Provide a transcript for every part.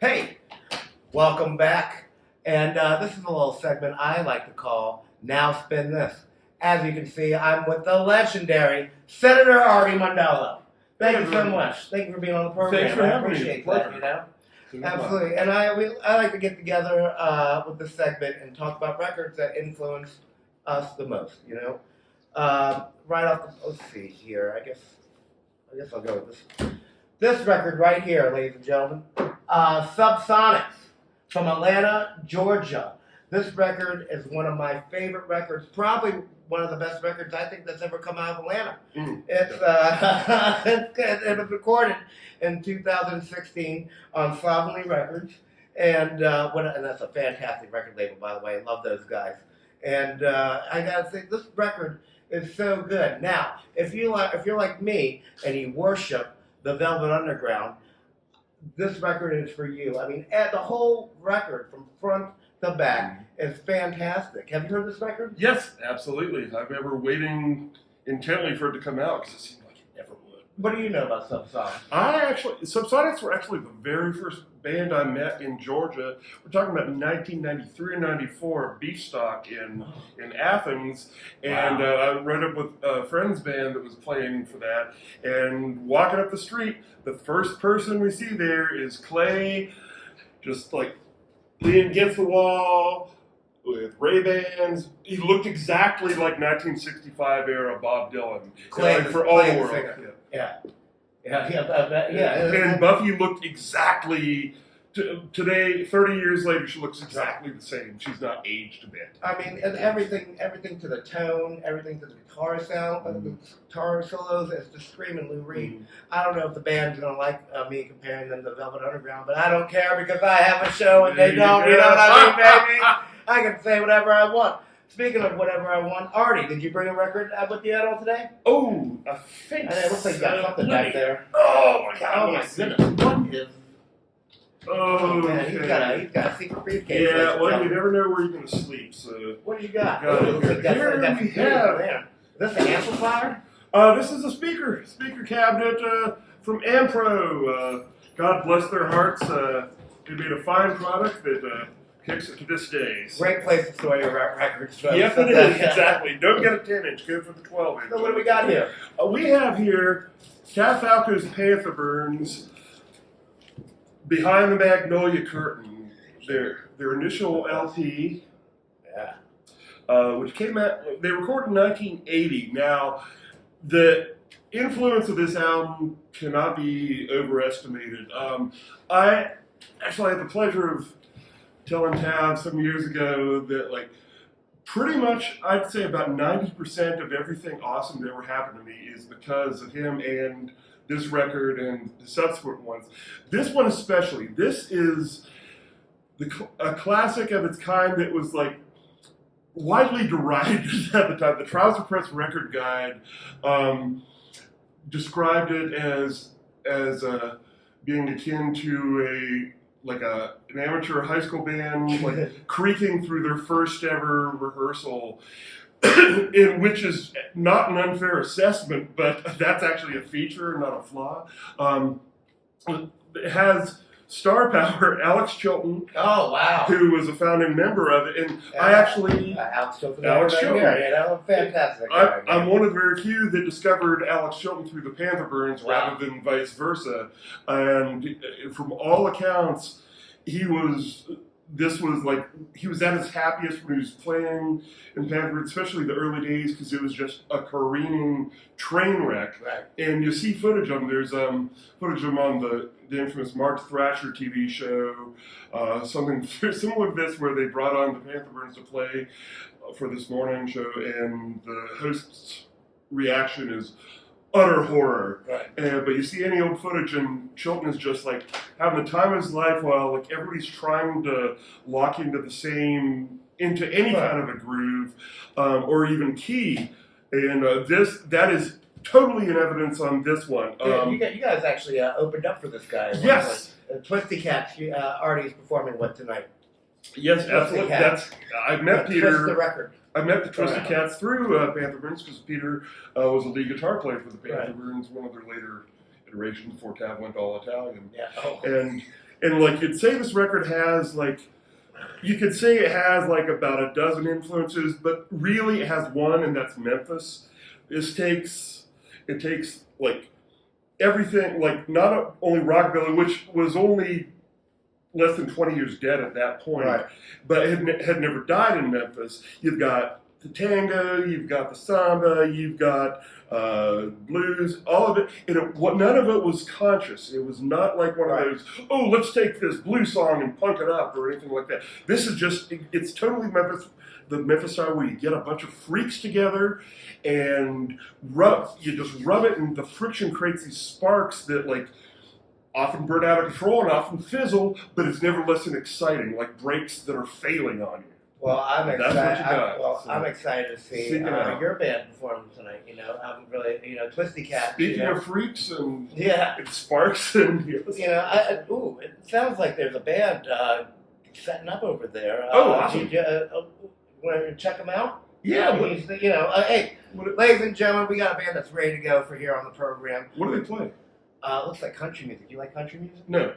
Hey, welcome back. And this is a little segment I like to call Now Spin This. As you can see, I'm with the legendary Senator Arte Mondello. Thank you so much. Thank you for being on the program. Thanks for having me. Appreciate that, Absolutely. And I like to get together with this segment and talk about records that influence us the most, right off the, let's see here. I guess I'll go with this. This record right here, ladies and gentlemen. Subsonics from Atlanta, Georgia. This record is one of my favorite records, probably one of the best records I think that's ever come out of Atlanta. It was recorded in 2016 on Slovenly Records, and that's a fantastic record label, by the way. I love those guys. And I gotta say, this record is so good. Now, if you're like me and you worship the Velvet Underground, this record is for you. I mean, the whole record from front to back is fantastic. Have you heard this record? Yes, absolutely. I remember waiting intently for it to come out because it seemed like it never would. What do you know about Subsonics? Subsonics were actually the very first band I met in Georgia. We're talking about 1993 and 94, Beefstock in Athens. And I rode up with a friend's band that was playing for that. And walking up the street, the first person we see there is Clay, just like leaning against the wall with Ray-Bans. He looked exactly like 1965 era Bob Dylan. Clay for all the world. Yeah. And Buffy looked exactly, today, 30 years later, she looks exactly the same. She's not aged a bit. I mean, and everything to the tone, everything to the guitar sound, the guitar solos, it's just screaming Lou Reed. I don't know if the band's going to like me comparing them to Velvet Underground, but I don't care because I have a show and they don't, you know what I mean, baby? I can say whatever I want. Speaking of whatever I want, Artie, did you bring a record with you at all today? Oh, I think it looks like you got something back there. Oh my God! Oh my goodness! What is? Oh man, he's got a secret briefcase. Yeah, well, you never know where you're going to sleep. So what do you got? Here we have. Is this an amplifier? This is a speaker cabinet from Ampro. God bless their hearts. They made a fine product that. Kicks it to this day. Great place to store your records. Folks. Yes, it is. Exactly. Don't get a 10-inch. Go for the 12-inch. So what do we got here? We have here Cat Falco's Panther Burns, Behind the Magnolia Curtain, their initial LP, which came out, they recorded in 1980. Now, the influence of this album cannot be overestimated. I actually had the pleasure of telling Tav some years ago that, like, pretty much I'd say about 90% of everything awesome that ever happened to me is because of him and this record and the subsequent ones. This one especially. This is a classic of its kind that was, like, widely derided at the time. The Trouser Press Record Guide described it as being akin to an amateur high school band, like creaking through their first ever rehearsal, which is not an unfair assessment, but that's actually a feature, not a flaw. It has star power Alex Chilton. Oh wow! Who was a founding member of it, and I actually Alex Chilton. Fantastic. I'm one of the very few that discovered Alex Chilton through the Panther Burns rather than vice versa. And from all accounts, he was at his happiest when he was playing in Panther, especially the early days, because it was just a careening train wreck. Right. And you see footage of him. There's footage of him on the infamous Mark Thrasher TV show, something similar to this, where they brought on the Panther Burns to play for this morning show, and the host's reaction is utter horror. Right. But you see any old footage, and Chilton is just like having the time of his life while like everybody's trying to lock into any kind of a groove or even key. And that is totally in evidence on this one. You guys actually opened up for this guy. Yes. Twisty Cats, Artie's performing with tonight. Yes, absolutely. I met Peter. Twist the record. I met the Twisted Cats through Panther Burns because Peter was a lead guitar player for the Panther Burns, one of their later iterations before Tav went all Italian. Yeah. Oh. And And like you'd say this record has like, you could say it has like about a dozen influences, but really it has one, and that's Memphis. It takes like everything, like not only rockabilly, which was only less than 20 years dead at that point, Right. but had never died in Memphis. You've got the tango, you've got the samba, you've got blues, all of it. And none of it was conscious. It was not like one of those, oh, let's take this blues song and punk it up or anything like that. This is just, it's totally Memphis, the Memphis style, where you get a bunch of freaks together and you just rub it, and the friction creates these sparks that like often burn out of control and often fizzle, but it's never less than exciting, like brakes that are failing on you. Well, I'm excited. That's what you got. I'm excited to see your band perform tonight. You know, I'm really, Twisty Cat. Speaking of freaks and yeah, it sparks and it sounds like there's a band setting up over there. Awesome. Want to check them out? Yeah. Hey, ladies and gentlemen, we got a band that's ready to go for here on the program. What do they play? Looks like country music. You like country music? No.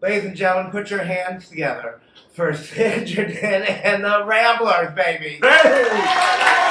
Ladies and gentlemen, put your hands together for Sid and the Ramblers, baby. Hey!